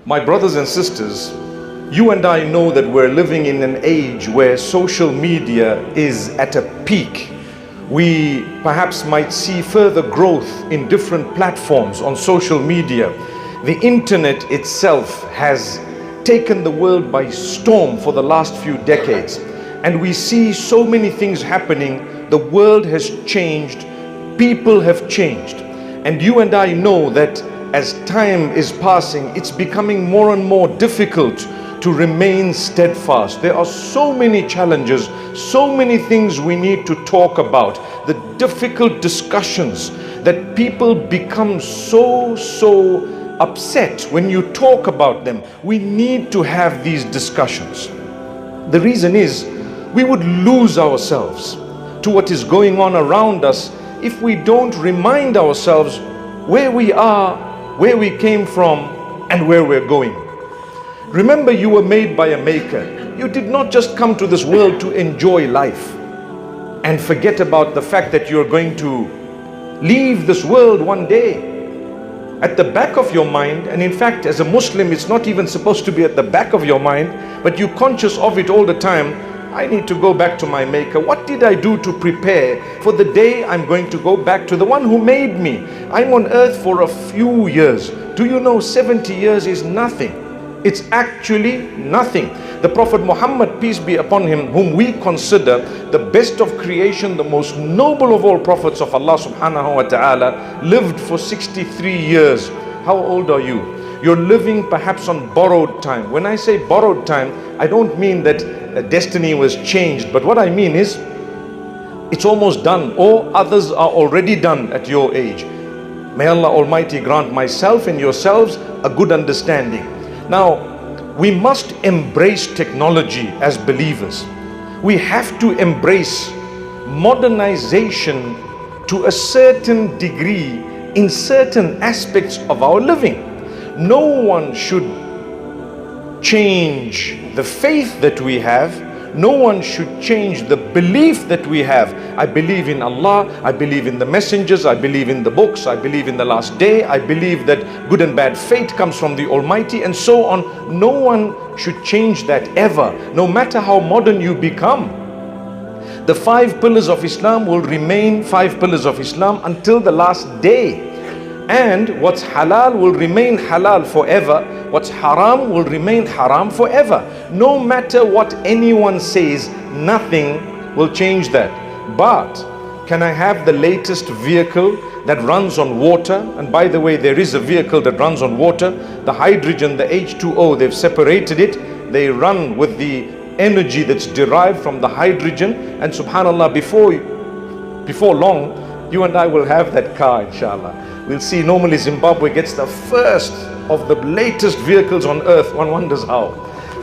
My brothers and sisters, you and I know that we're living in an age where social media is at a peak. We perhaps might see further growth in different platforms on social media. The internet itself has taken the world by storm for the last few decades. And we see so many things happening. The world has changed, people have changed. And you and I know that as time is passing, it's becoming more and more difficult to remain steadfast. There are so many challenges, so many things we need to talk about, the difficult discussions that people become so upset when you talk about them. We need to have these discussions. The reason is we would lose ourselves to what is going on around us if we don't remind ourselves where we are, where we came from, and where we're going. Remember, you were made by a maker. You did not just come to this world to enjoy life and forget about the fact that you're going to leave this world one day. At the back of your mind, and in fact as a Muslim it's not even supposed to be at the back of your mind, but you're conscious of it all the time. I need to go back to my maker. What did I do to prepare for the day I'm going to go back to the one who made me? I'm on earth for a few years. Do you know 70 years is nothing? It's actually nothing. The Prophet Muhammad, peace be upon him, whom we consider the best of creation, the most noble of all prophets of Allah subhanahu wa ta'ala, lived for 63 years. How old are you? You're living perhaps on borrowed time. When I say borrowed time, I don't mean that destiny was changed, but what I mean is it's almost done, or others are already done at your age. May Allah Almighty grant myself and yourselves a good understanding. Now, we must embrace technology as believers. We have to embrace modernization to a certain degree in certain aspects of our living. No one should change the faith that we have. No one should change the belief that we have. I believe in Allah, I believe in the messengers, I believe in the books, I believe in the last day, I believe that good and bad fate comes from the Almighty, and so on. No one should change that ever, no matter how modern you become. The 5 pillars of Islam will remain 5 pillars of Islam until the last day. And what's halal will remain halal forever. What's haram will remain haram forever. No matter what anyone says, nothing will change that. But can I have the latest vehicle that runs on water? And by the way, there is a vehicle that runs on water. The hydrogen, the H2O, they've separated it. They run with the energy that's derived from the hydrogen. And subhanAllah, before long, you and I will have that car, inshallah. We'll see, normally Zimbabwe gets the first of the latest vehicles on earth. One wonders how.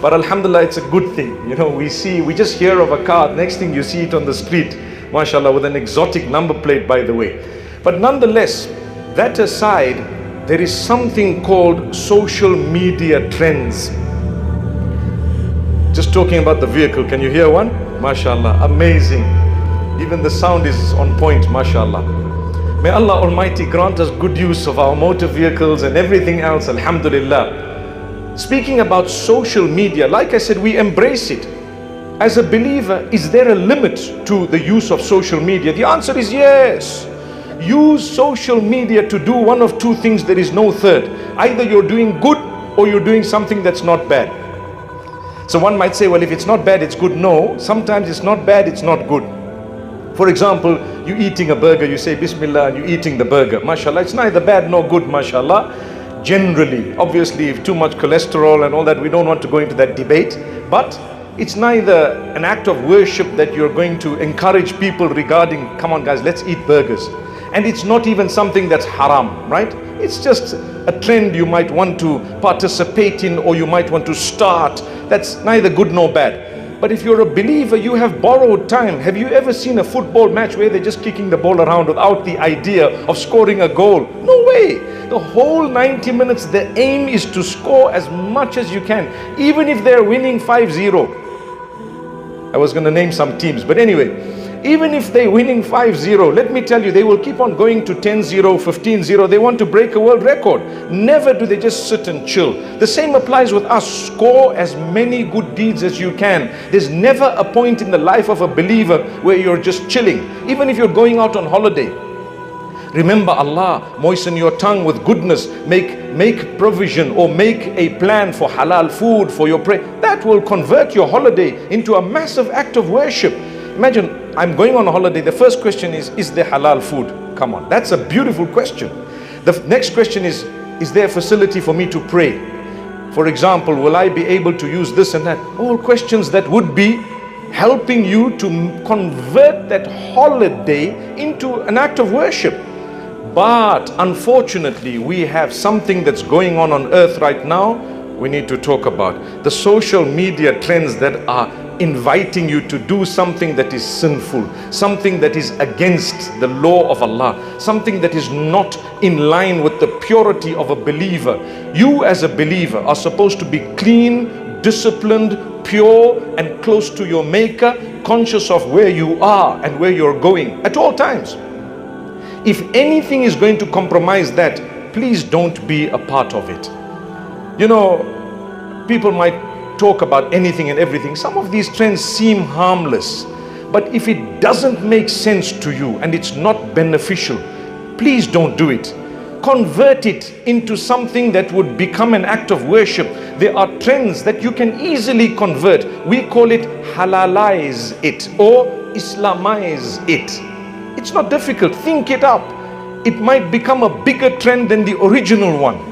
But alhamdulillah, it's a good thing. You know, we just hear of a car, next thing you see it on the street, mashallah, with an exotic number plate, by the way. But nonetheless, that aside, there is something called social media trends. Just talking about the vehicle, can you hear one? Mashallah, amazing. Even the sound is on point, mashallah. May Allah Almighty grant us good use of our motor vehicles and everything else, alhamdulillah. Speaking about social media, like I said, we embrace it. As a believer, is there a limit to the use of social media? The answer is yes. Use social media to do one of 2 things, there is no third. Either you're doing good or you're doing something that's not bad. So one might say, well, if it's not bad, it's good. No, sometimes it's not bad, it's not good. For example, you're eating a burger, you say Bismillah and you're eating the burger. MashaAllah, it's neither bad nor good, MashaAllah. Generally, obviously, if too much cholesterol and all that, we don't want to go into that debate. But it's neither an act of worship that you're going to encourage people regarding, come on guys, let's eat burgers. And it's not even something that's haram, right? It's just a trend you might want to participate in, or you might want to start. That's neither good nor bad. But if you're a believer, you have borrowed time. Have you ever seen a football match where they're just kicking the ball around without the idea of scoring a goal? No way. The whole 90 minutes, the aim is to score as much as you can, even if they're winning 5-0. I was going to name some teams, but anyway, Even if they're winning 5-0, let me tell you, they will keep on going to 10-0, 15-0. They want to break a world record. Never do they just sit and chill. The same applies with us. Score as many good deeds as you can. There's never a point in the life of a believer where you're just chilling. Even if you're going out on holiday, remember Allah, moisten your tongue with goodness, make provision or make a plan for halal food for your prayer. That will convert your holiday into a massive act of worship. Imagine, I'm going on a holiday. The first question is there halal food? Come on, that's a beautiful question. The next question is there a facility for me to pray? For example, will I be able to use this and that? All questions that would be helping you to convert that holiday into an act of worship. But unfortunately, we have something that's going on earth right now we need to talk about. The social media trends that are inviting you to do something that is sinful, something that is against the law of Allah, something that is not in line with the purity of a believer. You as a believer are supposed to be clean, disciplined, pure and close to your Maker, conscious of where you are and where you're going at all times. If anything is going to compromise that, please don't be a part of it. You know, people might talk about anything and everything. Some of these trends seem harmless, but if it doesn't make sense to you and it's not beneficial, please don't do it. Convert it into something that would become an act of worship. There are trends that you can easily convert. We call it halalize it or Islamize it. It's not difficult. Think it up. It might become a bigger trend than the original one.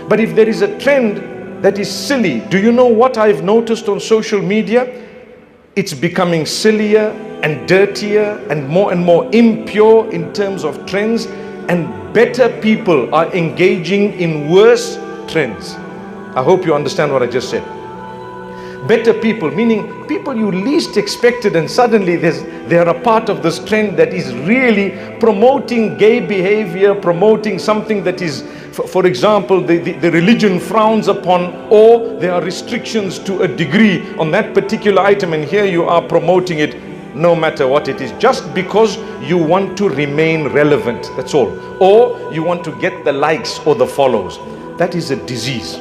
But if there is a trend that is silly, do you know what I've noticed on social media? It's becoming sillier and dirtier and more impure in terms of trends, and better people are engaging in worse trends. I hope you understand what I just said. Better people, meaning people you least expected, and suddenly they are a part of this trend that is really promoting gay behavior, promoting something that is, for example, the religion frowns upon, or there are restrictions to a degree on that particular item, and here you are promoting it no matter what it is, just because you want to remain relevant, that's all. Or you want to get the likes or the follows. That is a disease.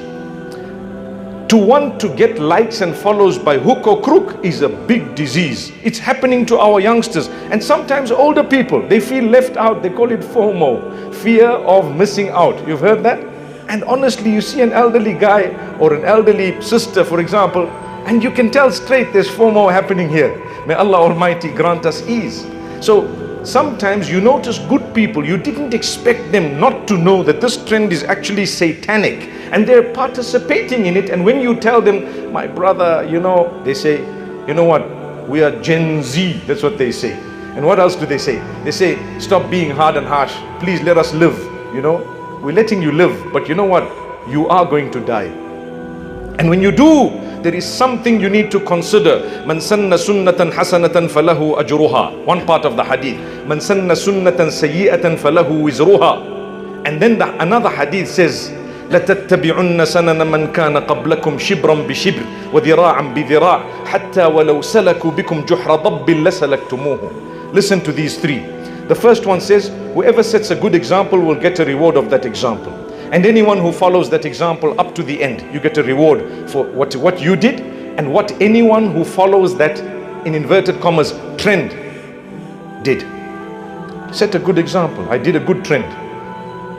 To want to get likes and follows by hook or crook is a big disease. It's happening to our youngsters and sometimes older people. They feel left out. They call it FOMO, fear of missing out. You've heard that? And honestly, you see an elderly guy or an elderly sister, for example, and you can tell straight there's FOMO happening here. May Allah Almighty grant us ease. So sometimes you notice good people, you didn't expect them not to know that this trend is actually satanic, and they're participating in it. And when you tell them, my brother, you know, they say, you know what, we are Gen Z. That's what they say. And what else do they say? They say, stop being hard and harsh. Please let us live. You know, we're letting you live, but you know what, you are going to die. And when you do, there is something you need to consider. Man sanna sunnatan hasanatan falahu ajruha. One part of the hadith. Man sanna sunnatan sayyi'atan falahu wizruha. And then another hadith says, لَتَتَّبِعُنَّ سَنَنَ مَنْ كَانَ قَبْلَكُمْ شِبْرًا بِشِبْرٍ وَذِرَاعًا بِذِرَاعٍ حَتَّى وَلَوْ سَلَكُوا بِكُمْ جُحْرَ ضَبٍّ لَسَلَكْتُمُوهُ. Listen to these three. The first one says, whoever sets a good example will get a reward of that example. And anyone who follows that example up to the end, you get a reward for what you did, and what anyone who follows that, in inverted commas, trend did. Set a good example. I did a good trend.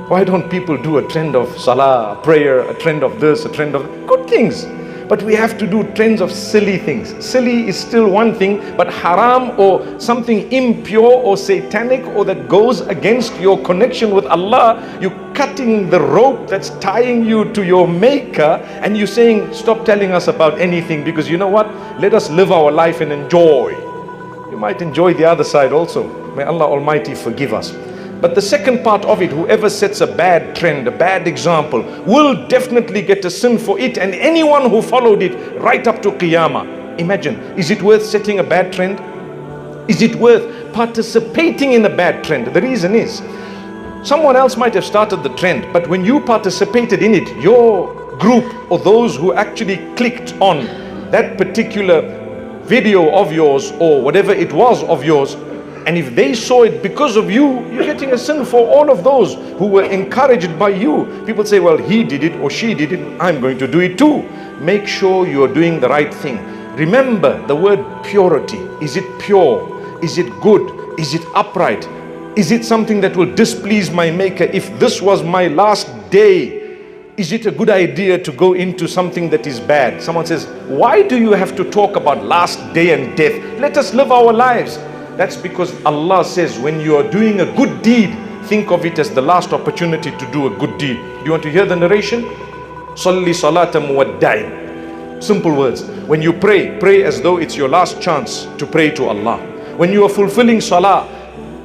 Why don't people do a trend of salah, a prayer, a trend of this, a trend of good things? But we have to do trends of silly things. Silly is still one thing, but haram or something impure or satanic or that goes against your connection with Allah, you're cutting the rope that's tying you to your Maker, and you're saying, stop telling us about anything, because you know what? Let us live our life and enjoy. You might enjoy the other side also. May Allah Almighty forgive us. But the second part of it, whoever sets a bad trend, a bad example, will definitely get a sin for it, and anyone who followed it right up to Qiyamah. Imagine, is it worth setting a bad trend? Is it worth participating in a bad trend? The reason is, someone else might have started the trend, but when you participated in it, your group or those who actually clicked on that particular video of yours or whatever it was of yours And if they saw it because of you, you're getting a sin for all of those who were encouraged by you. People say, well, he did it or she did it, I'm going to do it too. Make sure you're doing the right thing. Remember the word purity. Is it pure? Is it good? Is it upright? Is it something that will displease my maker? If this was my last day, is it a good idea to go into something that is bad? Someone says, why do you have to talk about last day and death? Let us live our lives. That's because Allah says when you are doing a good deed, think of it as the last opportunity to do a good deed. Do you want to hear the narration? Salli salata muwadda'in. Simple words. When you pray, pray as though it's your last chance to pray to Allah. When you are fulfilling salah,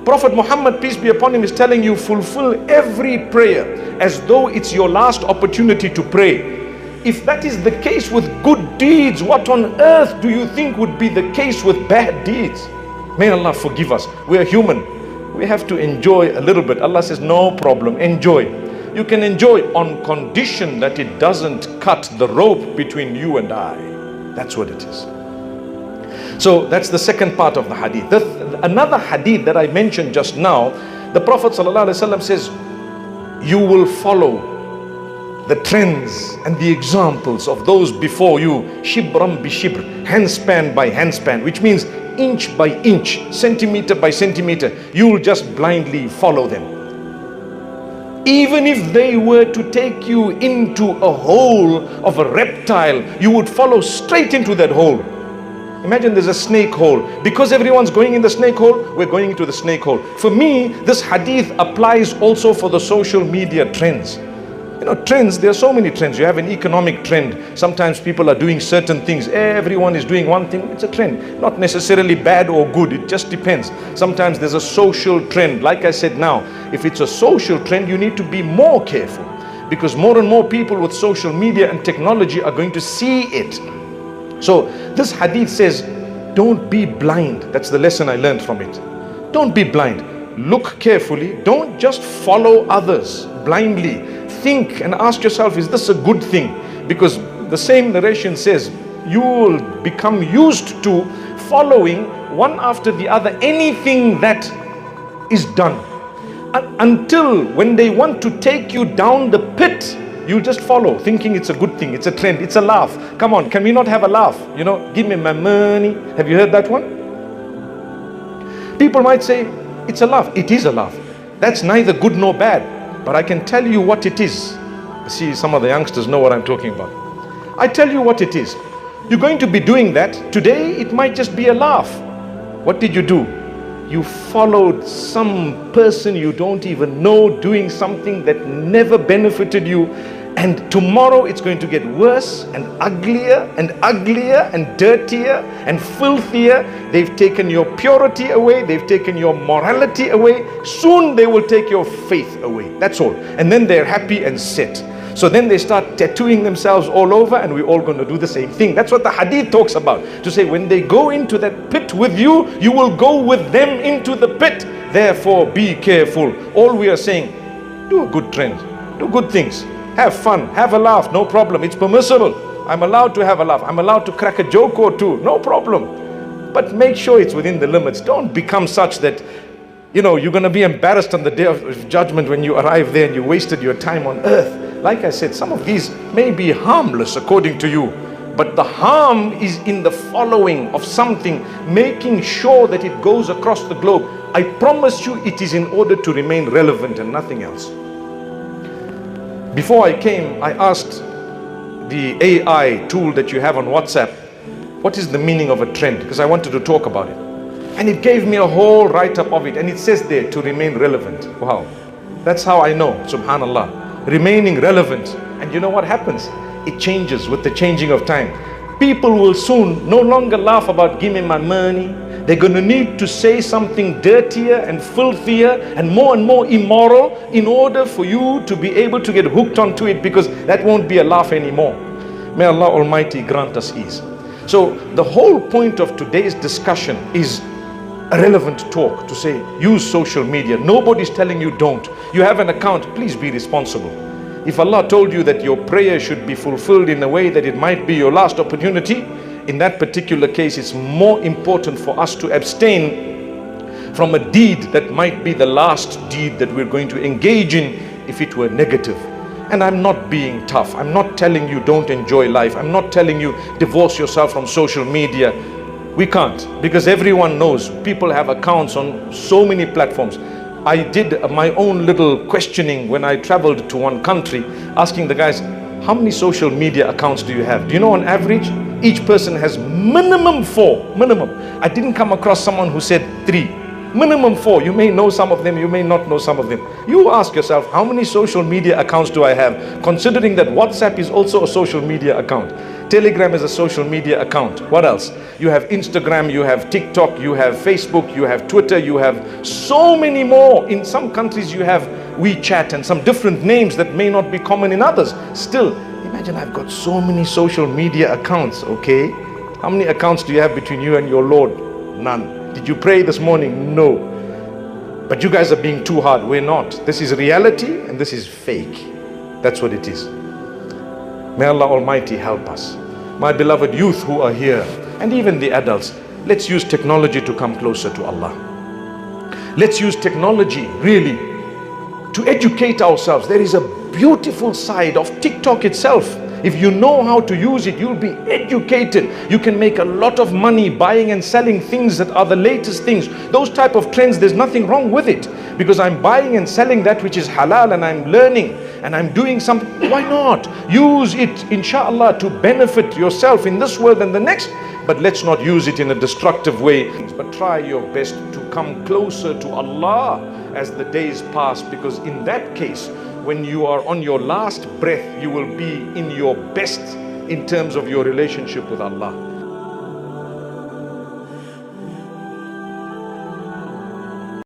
Prophet Muhammad, peace be upon him, is telling you fulfill every prayer as though it's your last opportunity to pray. If that is the case with good deeds, what on earth do you think would be the case with bad deeds? May Allah forgive us. We are human. We have to enjoy a little bit. Allah says, no problem, enjoy. You can enjoy on condition that it doesn't cut the rope between you and I. That's what it is. So that's the second part of the hadith. Another hadith that I mentioned just now, the Prophet ﷺ says, you will follow the trends and the examples of those before you, shibram bi shibr, handspan by handspan, which means inch by inch, centimeter by centimeter. You will just blindly follow them. Even if they were to take you into a hole of a reptile, you would follow straight into that hole. Imagine there's a snake hole. Because everyone's going in the snake hole, we're going into the snake hole. For me, this hadith applies also for the social media trends. You know, trends, there are so many trends. You have an economic trend. Sometimes people are doing certain things. Everyone is doing one thing. It's a trend. Not necessarily bad or good. It just depends. Sometimes there's a social trend. Like I said now, if it's a social trend, you need to be more careful. Because more and more people with social media and technology are going to see it. So this hadith says, don't be blind. That's the lesson I learned from it. Don't be blind. Look carefully. Don't just follow others blindly. Think and ask yourself, is this a good thing? Because the same narration says, you will become used to following one after the other anything that is done. Until when they want to take you down the pit, you just follow, thinking it's a good thing, it's a trend, it's a laugh. Come on, can we not have a laugh? You know, give me my money. Have you heard that one? People might say, it's a laugh. It is a laugh. That's neither good nor bad. But I can tell you what it is. See, some of the youngsters know what I'm talking about. I tell you what it is. You're going to be doing that. Today, it might just be a laugh. What did you do? You followed some person you don't even know doing something that never benefited you, and tomorrow it's going to get worse and uglier and dirtier and filthier. They've taken your purity away, they've taken your morality away. Soon they will take your faith away. That's all. And then they're happy and set. So then they start tattooing themselves all over, and we're all going to do the same thing. That's what the hadith talks about. To say when they go into that pit with you, you will go with them into the pit. Therefore, be careful. All we are saying, do a good trend, do good things, have fun, have a laugh, no problem. It's permissible. I'm allowed to have a laugh. I'm allowed to crack a joke or two, no problem. But make sure it's within the limits. Don't become such that, you know, you're going to be embarrassed on the day of judgment when you arrive there and you wasted your time on earth. Like I said, some of these may be harmless according to you, but the harm is in the following of something, making sure that it goes across the globe. I promise you it is in order to remain relevant and nothing else. Before I came, I asked the AI tool that you have on WhatsApp, what is the meaning of a trend? Because I wanted to talk about it. And it gave me a whole write-up of it, and it says there, to remain relevant. Wow. That's how I know, subhanallah. Remaining relevant. And you know what happens? It changes with the changing of time. People will soon no longer laugh about give me my money. They're going to need to say something dirtier and filthier and more immoral in order for you to be able to get hooked onto it, because that won't be a laugh anymore. May Allah Almighty grant us ease. So the whole point of today's discussion is a relevant talk, to say use social media. Nobody's telling you don't. You have an account, please be responsible. If Allah told you that your prayer should be fulfilled in a way that it might be your last opportunity, in that particular case it's more important for us to abstain from a deed that might be the last deed that we're going to engage in if it were negative. And I'm not being tough. I'm not telling you don't enjoy life. I'm not telling you divorce yourself from social media. We can't, because everyone knows people have accounts on so many platforms. I did my own little questioning when I traveled to one country, asking the guys, how many social media accounts do you have? Do you know on average, each person has minimum 4, minimum. I didn't come across someone who said 3, minimum 4. You may know some of them, you may not know some of them. You ask yourself, how many social media accounts do I have? Considering that WhatsApp is also a social media account. Telegram is a social media account. What else? You have Instagram, you have TikTok, you have Facebook, you have Twitter, you have so many more. In some countries you have WeChat and some different names that may not be common in others. Still, imagine I've got so many social media accounts, okay? How many accounts do you have between you and your Lord? None. Did you pray this morning? No. But you guys are being too hard. We're not. This is reality and this is fake. That's what it is. May Allah Almighty help us. My beloved youth who are here, and even the adults, let's use technology to come closer to Allah. Let's use technology really to educate ourselves. There is a beautiful side of TikTok itself. If you know how to use it, you'll be educated. You can make a lot of money buying and selling things that are the latest things. Those type of trends, there's nothing wrong with it, because I'm buying and selling that which is halal, and I'm learning and I'm doing something. Why not? Use it, inshallah, to benefit yourself in this world and the next. But let's not use it in a destructive way. But try your best to come closer to Allah as the days pass, because in that case, when you are on your last breath, you will be in your best in terms of your relationship with Allah.